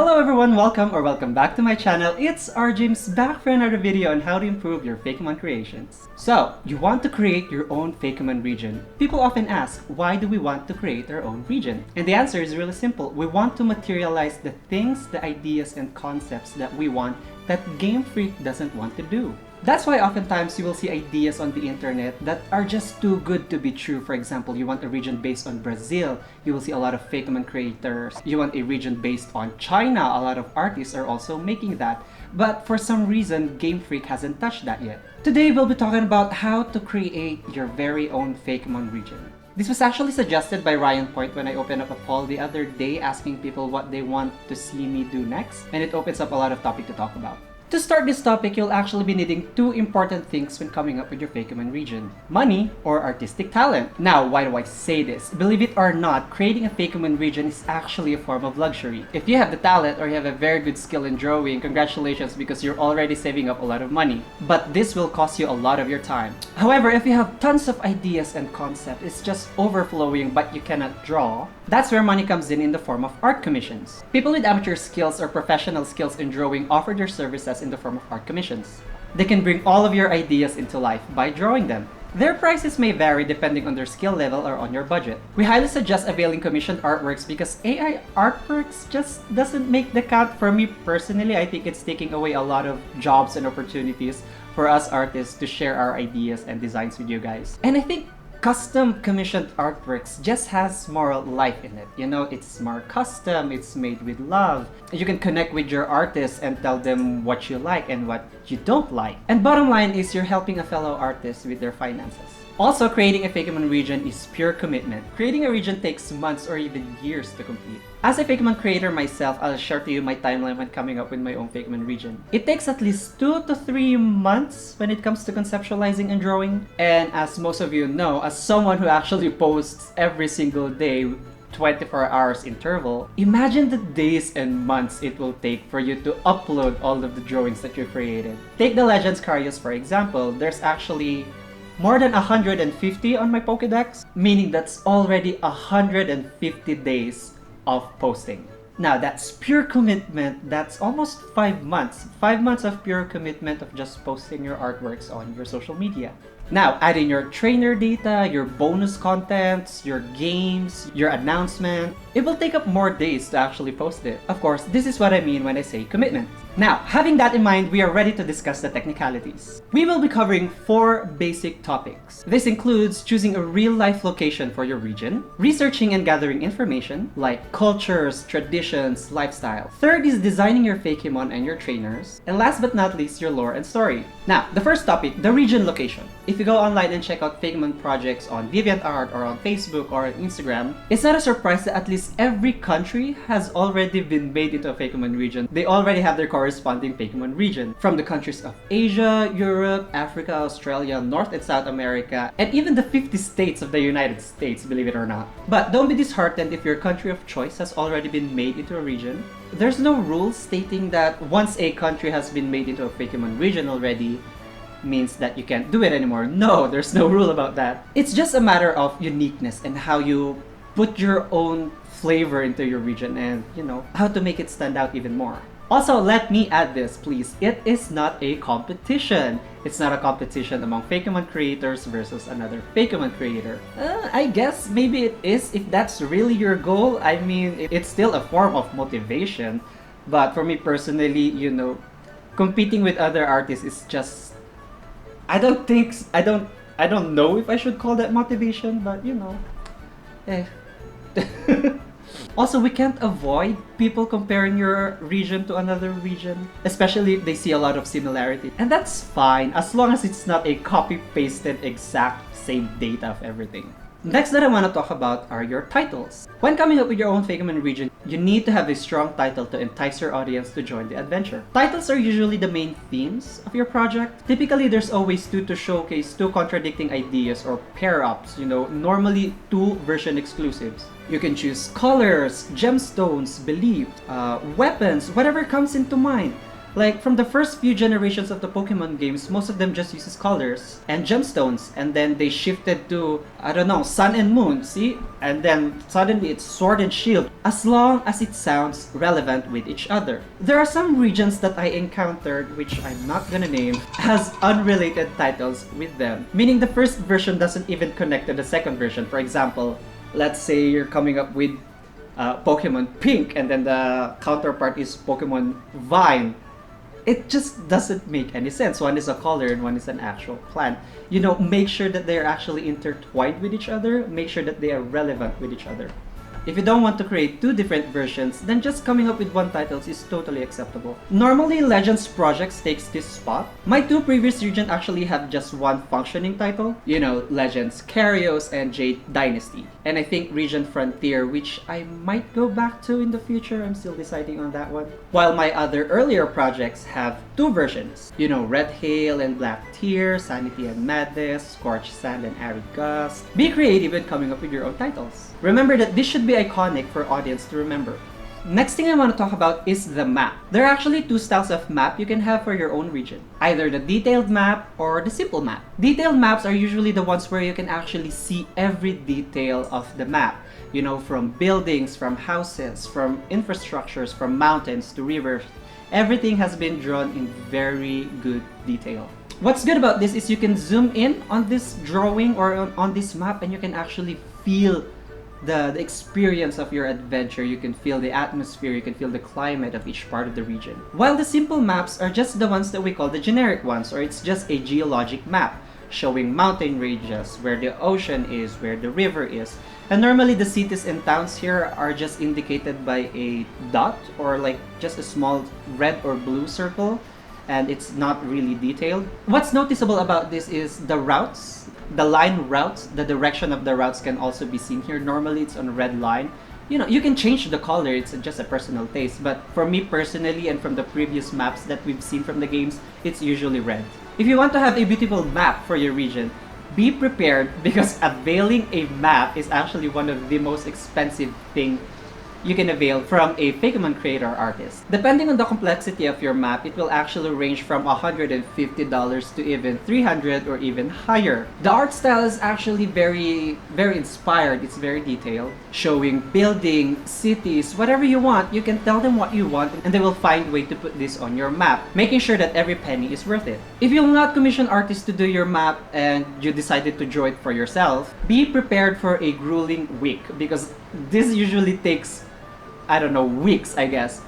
Hello everyone, welcome back to my channel. It's James back for another video on how to improve your FAKEMON creations. So, you want to create your own FAKEMON region. People often ask, why do we want to create our own region? And the answer is really simple. We want to materialize the things, the ideas, and concepts that we want that Game Freak doesn't want to do. That's why oftentimes you will see ideas on the internet that are just too good to be true. For example, you want a region based on Brazil, you will see a lot of FAKEMON creators. You want a region based on China, a lot of artists are also making that. But for some reason, Game Freak hasn't touched that yet. Today we'll be talking about how to create your very own FAKEMON region. This was actually suggested by Ryan Point when I opened up a poll the other day asking people what they want to see me do next, and it opens up a lot of topic to talk about. To start this topic, you'll actually be needing two important things when coming up with your FAKEMON region: money or artistic talent. Now, why do I say this? Believe it or not, creating a FAKEMON region is actually a form of luxury. If you have the talent or you have a very good skill in drawing, congratulations, because you're already saving up a lot of money. But this will cost you a lot of your time. However, if you have tons of ideas and concepts, it's just overflowing but you cannot draw, that's where money comes in the form of art commissions. People with amateur skills or professional skills in drawing offer their services in the form of art commissions. They can bring all of your ideas into life by drawing them. Their prices may vary depending on their skill level or on your budget. We highly suggest availing commissioned artworks because AI artworks just doesn't make the cut. For me personally, I think it's taking away a lot of jobs and opportunities for us artists to share our ideas and designs with you guys. And I think custom commissioned artworks just has more life in it. You know, it's more custom, it's made with love. You can connect with your artists and tell them what you like and what you don't like. And bottom line is you're helping a fellow artist with their finances. Also, creating a FAKEMON region is pure commitment. Creating a region takes months or even years to complete. As a FAKEMON creator myself, I'll share to you my timeline when coming up with my own FAKEMON region. It takes at least 2 to 3 months when it comes to conceptualizing and drawing. And as most of you know, as someone who actually posts every single day, 24 hours interval, imagine the days and months it will take for you to upload all of the drawings that you created. Take the Legends Carios for example. There's actually more than 150 on my Pokedex, meaning that's already 150 days of posting. Now that's pure commitment. That's almost 5 months. 5 months of pure commitment of just posting your artworks on your social media. Now, add in your trainer data, your bonus contents, your games, your announcement. It will take up more days to actually post it. Of course, this is what I mean when I say commitment. Now, having that in mind, we are ready to discuss the technicalities. We will be covering 4 basic topics. This includes choosing a real-life location for your region, researching and gathering information like cultures, traditions, lifestyle. Third is designing your FAKEMON and your trainers. And last but not least, your lore and story. Now, the first topic, the region location. If you go online and check out FAKEMON projects on DeviantArt or on Facebook or on Instagram, it's not a surprise that at least every country has already been made into a FAKEMON region. They already have their corresponding FAKEMON region. From the countries of Asia, Europe, Africa, Australia, North and South America, and even the 50 states of the United States, believe it or not. But don't be disheartened if your country of choice has already been made into a region. There's no rule stating that once a country has been made into a FAKEMON region already, means that you can't do it anymore. No, there's no rule about that. It's just a matter of uniqueness and how you put your own flavor into your region and, you know, how to make it stand out even more. Also, let me add this, please. It is not a competition. It's not a competition among FAKEMON creators versus another FAKEMON creator. I guess maybe it is if that's really your goal. I mean, it's still a form of motivation. But for me personally, you know, competing with other artists is just, I don't know if I should call that motivation, but you know, Also, we can't avoid people comparing your region to another region, especially if they see a lot of similarity. And that's fine, as long as it's not a copy-pasted exact same data of everything. Next that I want to talk about are your titles. When coming up with your own FAKEMON region, you need to have a strong title to entice your audience to join the adventure. Titles are usually the main themes of your project. Typically, there's always 2 to showcase 2 contradicting ideas or pair-ups, you know, normally 2 version exclusives. You can choose colors, gemstones, belief, weapons, whatever comes into mind. Like, from the first few generations of the Pokemon games, most of them just uses colors and gemstones, and then they shifted to, I don't know, Sun and Moon, see? And then suddenly it's Sword and Shield, as long as it sounds relevant with each other. There are some regions that I encountered, which I'm not gonna name, has unrelated titles with them. Meaning the first version doesn't even connect to the second version. For example, let's say you're coming up with Pokemon Pink, and then the counterpart is Pokemon Vine. It just doesn't make any sense. One is a color and one is an actual plant. You know, make sure that they're actually intertwined with each other. Make sure that they are relevant with each other. If you don't want to create two different versions, then just coming up with one title is totally acceptable. Normally, Legends projects takes this spot. My two previous regions actually have just one functioning title. You know, Legends Karyos and Jade Dynasty. And I think Region Frontier, which I might go back to in the future. I'm still deciding on that one. While my other earlier projects have two versions. You know, Red Hail and Black Tear, Sanity and Madness, Scorched Sand and Arid Gust. Be creative in coming up with your own titles. Remember that this should be iconic for audience to remember. Next thing I want to talk about is the map. There are actually two styles of map you can have for your own region. Either the detailed map or the simple map. Detailed maps are usually the ones where you can actually see every detail of the map. You know, from buildings, from houses, from infrastructures, from mountains to rivers. Everything has been drawn in very good detail. What's good about this is you can zoom in on this drawing or on this map, and you can actually feel the experience of your adventure. You can feel the atmosphere, you can feel the climate of each part of the region. While the simple maps are just the ones that we call the generic ones, or it's just a geologic map showing mountain ranges, where the ocean is, where the river is. And normally the cities and towns here are just indicated by a dot or like just a small red or blue circle, and it's not really detailed. What's noticeable about this is the routes. The line routes, the direction of the routes can also be seen here. Normally it's on a red line. You know, you can change the color, it's just a personal taste. But for me personally, and from the previous maps that we've seen from the games, it's usually red. If you want to have a beautiful map for your region, be prepared, because availing a map is actually one of the most expensive things you can avail from a Fakemon creator artist. Depending on the complexity of your map, it will actually range from $150 to even $300 or even higher. The art style is actually very inspired. It's very detailed, showing building, cities, whatever you want. You can tell them what you want and they will find a way to put this on your map, making sure that every penny is worth it. If you'll not commission artists to do your map and you decided to draw it for yourself, be prepared for a grueling week, because this usually takes, I don't know, weeks, I guess.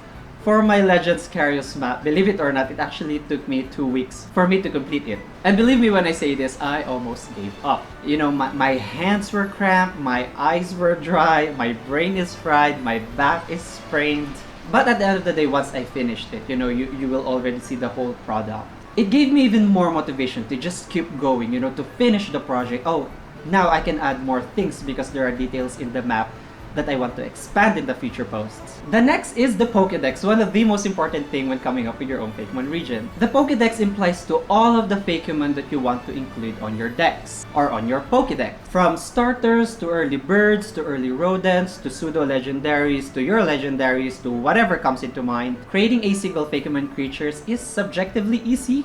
For my Legends Karyos map, believe it or not, it actually took me 2 weeks for me to complete it. And believe me when I say this, I almost gave up. You know, my hands were cramped, my eyes were dry, my brain is fried, my back is sprained. But at the end of the day, once I finished it, you know, you will already see the whole product. It gave me even more motivation to just keep going, you know, to finish the project. Oh, now I can add more things because there are details in the map that I want to expand in the future posts. The next is the Pokedex, one of the most important thing when coming up with your own Fakemon region. The Pokedex implies to all of the Fakemon that you want to include on your decks, or on your Pokedex. From starters, to early birds, to early rodents, to pseudo-legendaries, to your legendaries, to whatever comes into mind, creating a single Fakemon creatures is subjectively easy,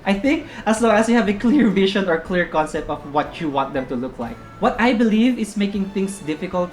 I think, as long as you have a clear vision or clear concept of what you want them to look like. What I believe is making things difficult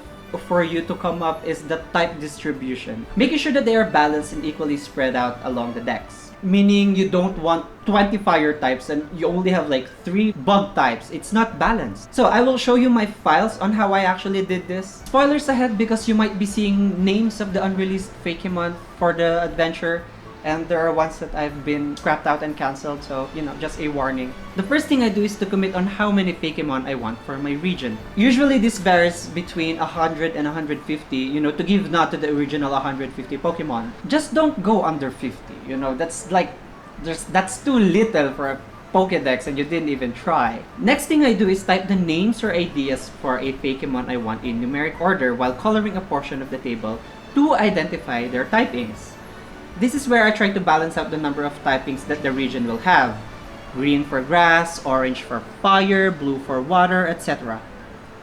for you to come up is the type distribution. Making sure that they are balanced and equally spread out along the decks. Meaning you don't want 20 fire types and you only have like 3 bug types. It's not balanced. So I will show you my files on how I actually did this. Spoilers ahead, because you might be seeing names of the unreleased Fakemon for the adventure. And there are ones that I've been scrapped out and cancelled, so, you know, just a warning. The first thing I do is to commit on how many Fakemon I want for my region. Usually this varies between 100 and 150, you know, to give nod to the original 150 Pokemon. Just don't go under 50, you know, that's like, that's too little for a Pokedex and you didn't even try. Next thing I do is type the names or ideas for a Fakemon I want in numeric order while coloring a portion of the table to identify their typings. This is where I try to balance out the number of typings that the region will have. Green for grass, orange for fire, blue for water, etc.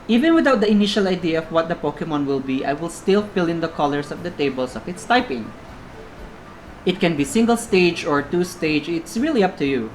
Even without the initial idea of what the Pokemon will be, I will still fill in the colors of the tables of its typing. It can be single stage or two stage, it's really up to you.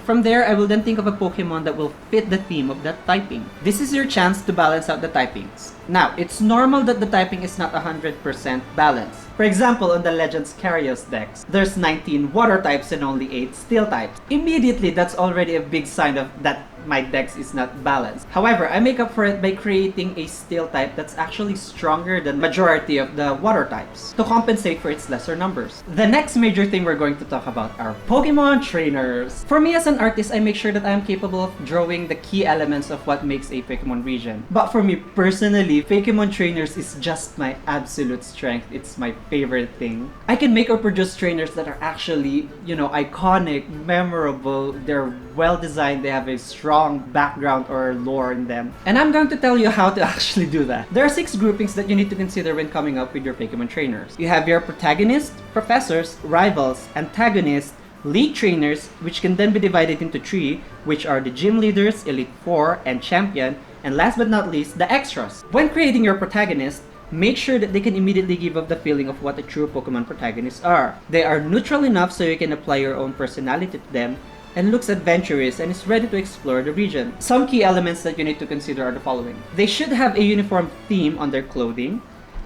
From there, I will then think of a Pokemon that will fit the theme of that typing. This is your chance to balance out the typings. Now, it's normal that the typing is not 100% balanced. For example, on the Legends Carios Dex, there's 19 water types and only 8 steel types. Immediately, that's already a big sign of that my dex is not balanced. However, I make up for it by creating a steel type that's actually stronger than majority of the water types to compensate for its lesser numbers. The next major thing we're going to talk about are Pokemon trainers. For me as an artist, I make sure that I am capable of drawing the key elements of what makes a Pokemon region. But for me personally, Pokemon trainers is just my absolute strength. It's my favorite thing. I can make or produce trainers that are actually, iconic, memorable, they're well designed, they have a strong background or lore in them. And I'm going to tell you how to actually do that. There are 6 groupings that you need to consider when coming up with your Pokemon trainers. You have your protagonists, professors, rivals, antagonists, league trainers, which can then be divided into 3, which are the gym leaders, elite 4, and champion, and last but not least, the extras. When creating your protagonist, make sure that they can immediately give off the feeling of what a true Pokemon protagonists are. They are neutral enough so you can apply your own personality to them, and looks adventurous and is ready to explore the region. Some key elements that you need to consider are the following. They should have a uniform theme on their clothing.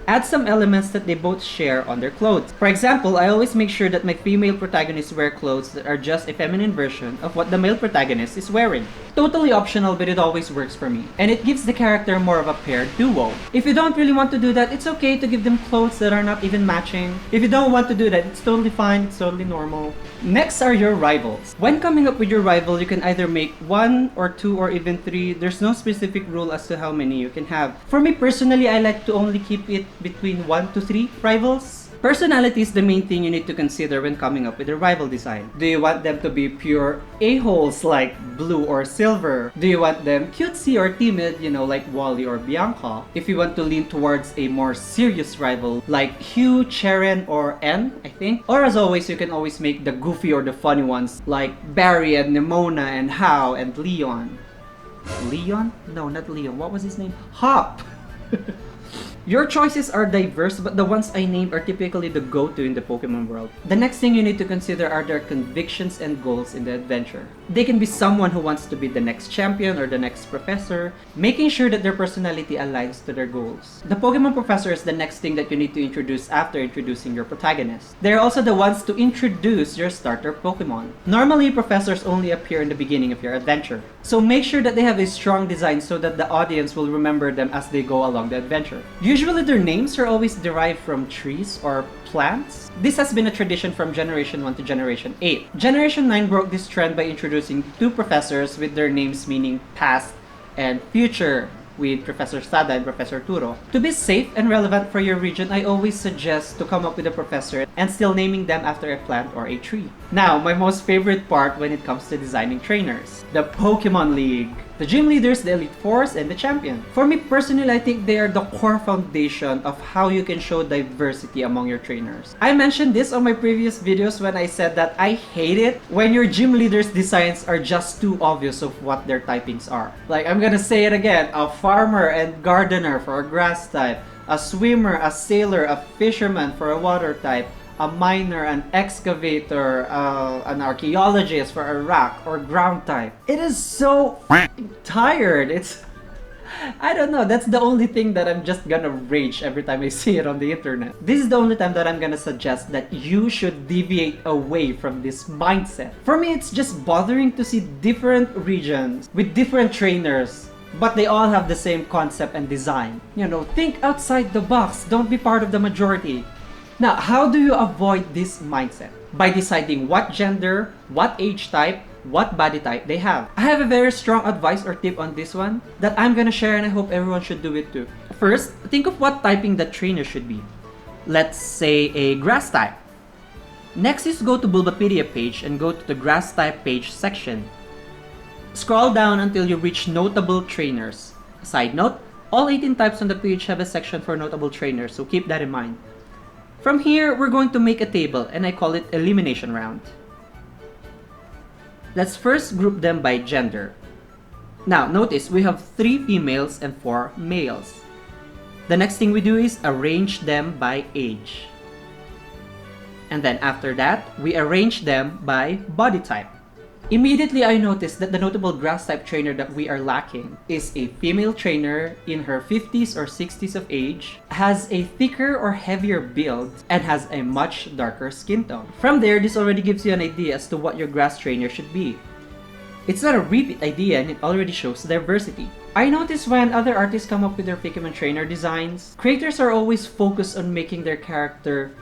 Add some elements that they both share on their clothes. For example, I always make sure that my female protagonists wear clothes that are just a feminine version of what the male protagonist is wearing. Totally optional, but it always works for me. And it gives the character more of a paired duo. If you don't really want to do that, it's okay to give them clothes that are not even matching. If you don't want to do that, it's totally fine, it's totally normal. Next are your rivals. When coming up with your rival, you can either make 1 or 2 or even 3. There's no specific rule as to how many you can have. For me personally, I like to only keep it between 1 to 3 rivals. Personality is the main thing you need to consider when coming up with a rival design. Do you want them to be pure a-holes like Blue or Silver? Do you want them cutesy or timid, like Wally or Bianca? If you want to lean towards a more serious rival like Hugh, Cheren, or N, I think. Or as always, you can always make the goofy or the funny ones like Barry and Nimona and Hao and Leon. Leon? No, not Leon. What was his name? Hop! Your choices are diverse, but the ones I named are typically the go-to in the Pokemon world. The next thing you need to consider are their convictions and goals in the adventure. They can be someone who wants to be the next champion or the next professor, making sure that their personality aligns to their goals. The Pokemon professor is the next thing that you need to introduce after introducing your protagonist. They're also the ones to introduce your starter Pokemon. Normally, professors only appear in the beginning of your adventure, so make sure that they have a strong design so that the audience will remember them as they go along the adventure. Usually their names are always derived from trees or plants. This has been a tradition from Generation 1 to Generation 8. Generation 9 broke this trend by introducing 2 professors with their names meaning past and future, with Professor Sada and Professor Turo. To be safe and relevant for your region, I always suggest to come up with a professor and still naming them after a plant or a tree. Now, my most favorite part when it comes to designing trainers, the Pokemon League. The gym leaders, the elite fours, and the champion. For me personally, I think they are the core foundation of how you can show diversity among your trainers. I mentioned this on my previous videos when I said that I hate it when your gym leaders' designs are just too obvious of what their typings are. Like, I'm gonna say it again, a farmer and gardener for a grass type, a swimmer, a sailor, a fisherman for a water type, a miner, an excavator, an archaeologist for a rock or ground type. It is so tired. I don't know, that's the only thing that I'm just gonna rage every time I see it on the internet. This is the only time that I'm gonna suggest that you should deviate away from this mindset. For me, it's just bothering to see different regions with different trainers, but they all have the same concept and design. Think outside the box, don't be part of the majority. Now, how do you avoid this mindset? By deciding what gender, what age type, what body type they have. I have a very strong advice or tip on this one that I'm gonna share, and I hope everyone should do it too. First, think of what typing the trainer should be. Let's say a grass type. Next is go to Bulbapedia page and go to the grass type page section. Scroll down until you reach notable trainers. Side note, all 18 types on the page have a section for notable trainers, so keep that in mind. From here, we're going to make a table, and I call it elimination round. Let's first group them by gender. Now, notice we have 3 females and 4 males. The next thing we do is arrange them by age. And then after that, we arrange them by body type. Immediately, I noticed that the notable grass type trainer that we are lacking is a female trainer in her 50s or 60s of age, has a thicker or heavier build, and has a much darker skin tone. From there, this already gives you an idea as to what your grass trainer should be. It's not a repeat idea and it already shows diversity. I noticed when other artists come up with their FAKEMON trainer designs, creators are always focused on making their character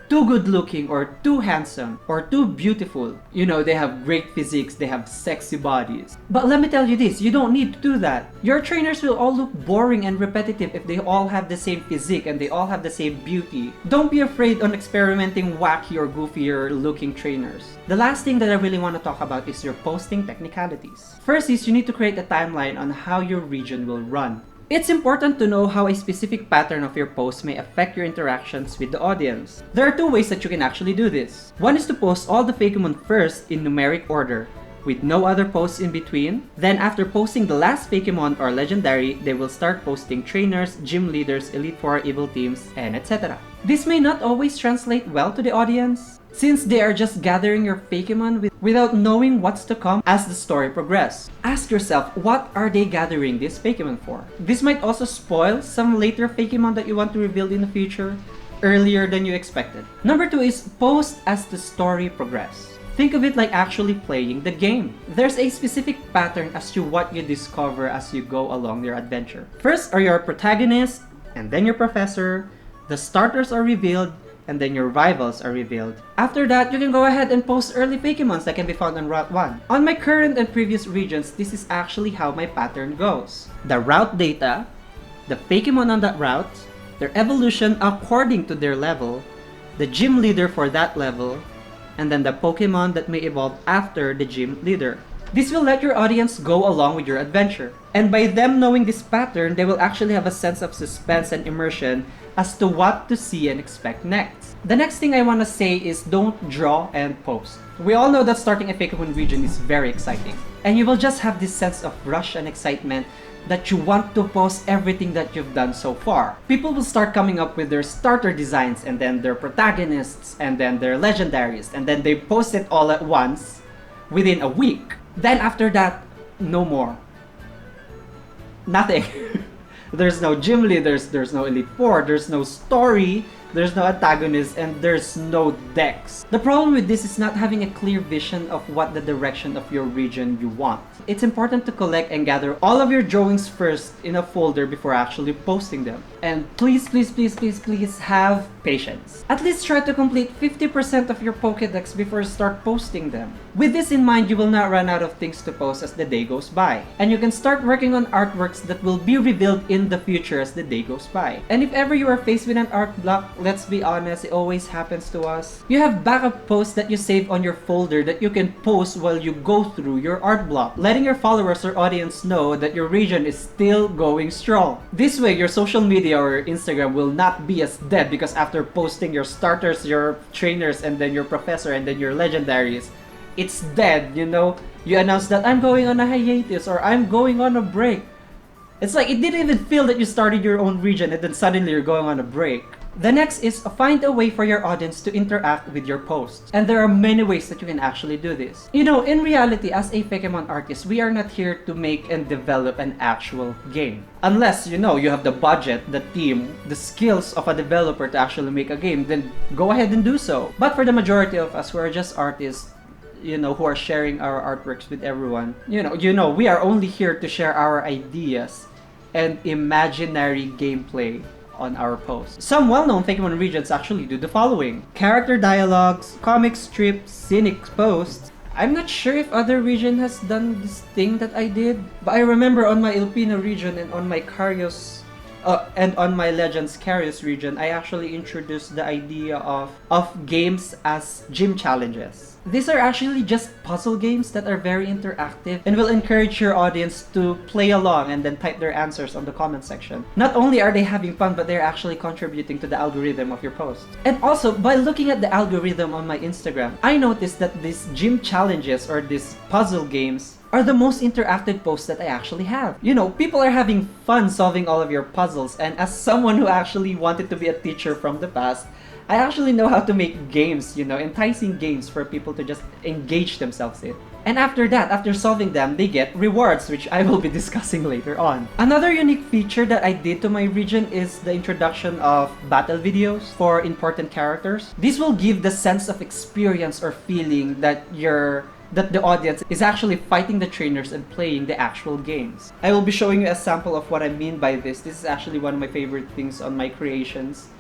too good looking or too handsome or too beautiful. You know, they have great physiques, they have sexy bodies. But let me tell you this, you don't need to do that. Your trainers will all look boring and repetitive if they all have the same physique and they all have the same beauty. Don't be afraid on experimenting wacky or goofier looking trainers. The last thing that I really want to talk about is your posting technicalities. First is you need to create a timeline on how your region will run. It's important to know how a specific pattern of your post may affect your interactions with the audience. There are two ways that you can actually do this. One is to post all the FAKEMON first in numeric order, with no other posts in between. Then after posting the last FAKEMON or legendary, they will start posting trainers, gym leaders, Elite Four, evil teams, and etc. This may not always translate well to the audience, since they are just gathering your FAKEMON without knowing what's to come as the story progresses. Ask yourself, what are they gathering this FAKEMON for? This might also spoil some later FAKEMON that you want to reveal in the future earlier than you expected. Number 2 is post as the story progresses. Think of it like actually playing the game. There's a specific pattern as to what you discover as you go along your adventure. First are your protagonist, and then your professor, the starters are revealed, and then your rivals are revealed. After that, you can go ahead and post early FAKEMONs that can be found on Route 1. On my current and previous regions, this is actually how my pattern goes. The route data, the FAKEMON on that route, their evolution according to their level, the gym leader for that level, and then the Pokemon that may evolve after the gym leader. This will let your audience go along with your adventure. And by them knowing this pattern, they will actually have a sense of suspense and immersion as to what to see and expect next. The next thing I want to say is don't draw and post. We all know that starting a FAKEMON region is very exciting. And you will just have this sense of rush and excitement that you want to post everything that you've done so far. People will start coming up with their starter designs and then their protagonists and then their legendaries, and then they post it all at once within a week. Then after that, no more. Nothing. There's no gym leaders, there's no Elite Four, there's no story, there's no antagonist, and there's no decks. The problem with this is not having a clear vision of what the direction of your region you want. It's important to collect and gather all of your drawings first in a folder before actually posting them. And please, please, please, please, please have patience. At least try to complete 50% of your Pokedex before you start posting them. With this in mind, you will not run out of things to post as the day goes by. And you can start working on artworks that will be revealed in the future as the day goes by. And if ever you are faced with an art block, let's be honest, it always happens to us. You have backup posts that you save on your folder that you can post while you go through your art block, letting your followers or audience know that your region is still going strong. This way, your social media or Instagram will not be as dead, because after posting your starters, your trainers, and then your professor, and then your legendaries, it's dead, you know? You announce that I'm going on a hiatus or I'm going on a break. It's like it didn't even feel that you started your own region and then suddenly you're going on a break. The next is find a way for your audience to interact with your posts. And there are many ways that you can actually do this. You know, in reality, as a FAKEMON artist, we are not here to make and develop an actual game. Unless, you know, you have the budget, the team, the skills of a developer to actually make a game, then go ahead and do so. But for the majority of us who are just artists, you know, who are sharing our artworks with everyone, you know, we are only here to share our ideas and imaginary gameplay on our posts. Some well-known FAKEMON regions actually do the following: character dialogues, comic strips, scenic posts. I'm not sure if other region has done this thing that I did, but I remember on my Ilpino region and on my Carios and on my Legends Carios region, I actually introduced the idea of games as gym challenges. These are actually just puzzle games that are very interactive and will encourage your audience to play along and then type their answers on the comment section. Not only are they having fun, but they're actually contributing to the algorithm of your post. And also, by looking at the algorithm on my Instagram, I noticed that these gym challenges or these puzzle games are the most interactive posts that I actually have. You know, people are having fun solving all of your puzzles, and as someone who actually wanted to be a teacher from the past, I actually know how to make games, you know, enticing games for people to just engage themselves in. And after that, after solving them, they get rewards, which I will be discussing later on. Another unique feature that I did to my region is the introduction of battle videos for important characters. This will give the sense of experience or feeling that the audience is actually fighting the trainers and playing the actual games. I will be showing you a sample of what I mean by this. This is actually one of my favorite things on my creations.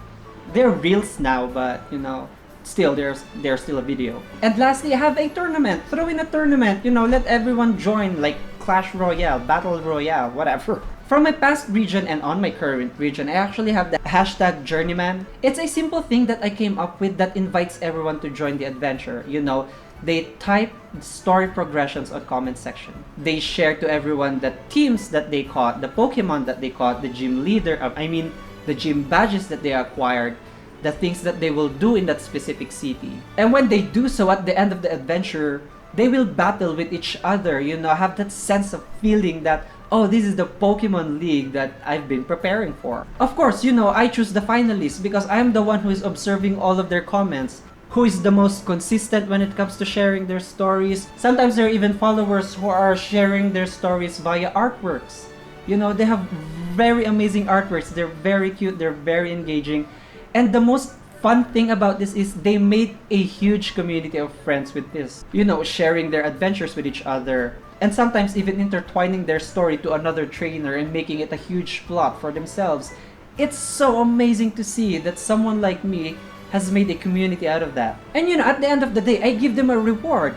They're reels now, but you know, still there's still a video. And lastly, I have a tournament. Throw in a tournament, you know, let everyone join, like Clash Royale, Battle Royale, whatever. From my past region and on my current region, I actually have the hashtag Journeyman. It's a simple thing that I came up with that invites everyone to join the adventure. You know, they type story progressions on comment section. They share to everyone the teams that they caught, the Pokemon that they caught, the gym leader, the gym badges that they acquired, the things that they will do in that specific city. And when they do so at the end of the adventure, they will battle with each other, you know, have that sense of feeling that, oh, this is the Pokemon League that I've been preparing for. Of course, you know, I choose the finalists because I'm the one who is observing all of their comments, who is the most consistent when it comes to sharing their stories. Sometimes there are even followers who are sharing their stories via artworks. You know, they have very amazing artworks. They're very cute, they're very engaging. And the most fun thing about this is they made a huge community of friends with this. You know, sharing their adventures with each other. And sometimes even intertwining their story to another trainer and making it a huge plot for themselves. It's so amazing to see that someone like me has made a community out of that. And you know, at the end of the day, I give them a reward.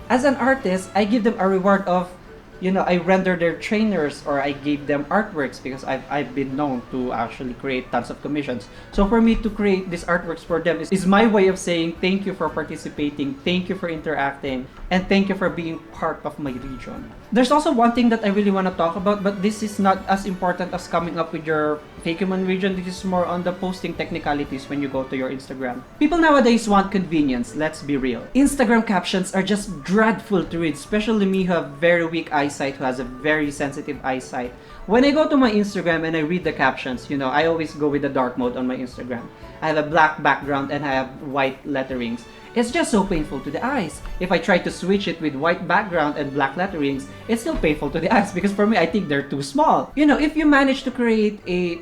As an artist, I give them a reward of, you know, I render their trainers or I gave them artworks because I've been known to actually create tons of commissions. So for me to create these artworks for them is my way of saying thank you for participating, thank you for interacting, and thank you for being part of my region. There's also one thing that I really want to talk about, but this is not as important as coming up with your FAKEMON region. This is more on the posting technicalities when you go to your Instagram. People nowadays want convenience, let's be real. Instagram captions are just dreadful to read, especially me who have very weak eyesight, who has a very sensitive eyesight. When I go to my Instagram and I read the captions, you know, I always go with the dark mode on my Instagram. I have a black background and I have white letterings. It's just so painful to the eyes. If I try to switch it with white background and black letterings, it's still painful to the eyes because for me, I think they're too small. You know, if you manage to create a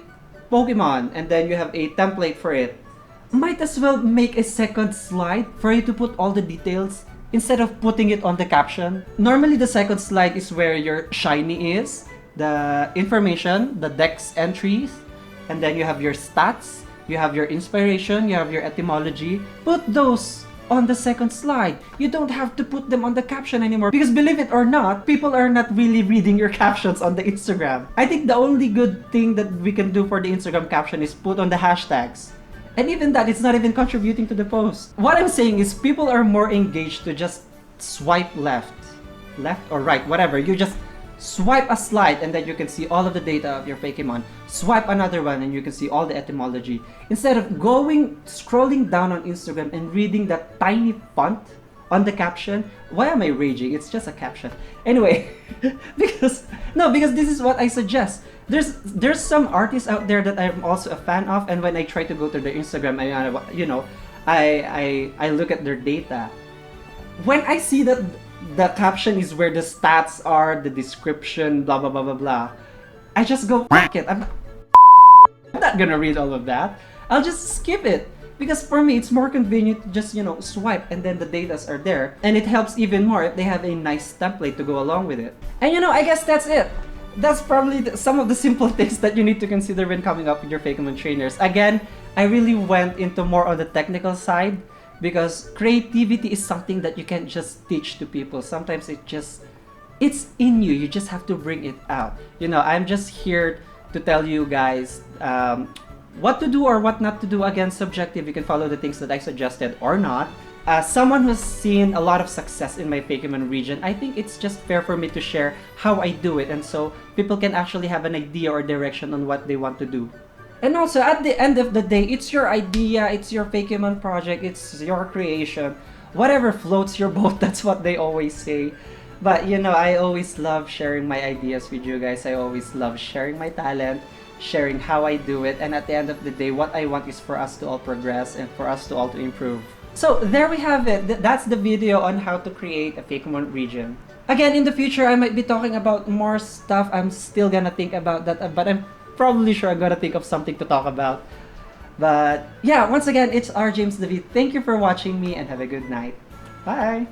Pokemon and then you have a template for it, might as well make a second slide for you to put all the details instead of putting it on the caption. Normally, the second slide is where your shiny is, the information, the dex entries, and then you have your stats, you have your inspiration, you have your etymology. Put those on the second slide. You don't have to put them on the caption anymore because believe it or not, people are not really reading your captions on the Instagram. I think the only good thing that we can do for the Instagram caption is put on the hashtags. And even that, it's not even contributing to the post. What I'm saying is people are more engaged to just swipe left or right, whatever. You just swipe a slide and then you can see all of the data of your Pokemon. Swipe another one and you can see all the etymology. Instead of scrolling down on Instagram and reading that tiny font on the caption. Why am I raging? It's just a caption. Anyway, because this is what I suggest. There's some artists out there that I'm also a fan of, and when I try to go to their Instagram, I look at their data. When I see that the caption is where the stats are, the description, blah blah blah blah blah, I just go fuck it. I'm not gonna read all of that. I'll just skip it. Because for me, it's more convenient to just, swipe and then the datas are there. And it helps even more if they have a nice template to go along with it. And I guess that's it. That's probably some of the simple things that you need to consider when coming up with your Fakemon trainers. Again, I really went into more on the technical side because creativity is something that you can't just teach to people. Sometimes it's in you. You just have to bring it out. I'm just here to tell you guys what to do or what not to do. Again, subjective. You can follow the things that I suggested or not. As someone who's seen a lot of success in my Fakemon region, I think it's just fair for me to share how I do it, and so people can actually have an idea or direction on what they want to do. And also, at the end of the day, it's your idea, it's your Fakemon project, it's your creation. Whatever floats your boat, that's what they always say. But I always love sharing my ideas with you guys. I always love sharing my talent. sharing how I do it, and at the end of the day, what I want is for us to all progress and for us to all to improve. So there we have it. That's the video on how to create a FAKEMON region. Again, in the future, I might be talking about more stuff. I'm still gonna think about that, but I'm probably sure I'm gonna think of something to talk about. But yeah, once again, it's R. James David. Thank you for watching me and have a good night. Bye!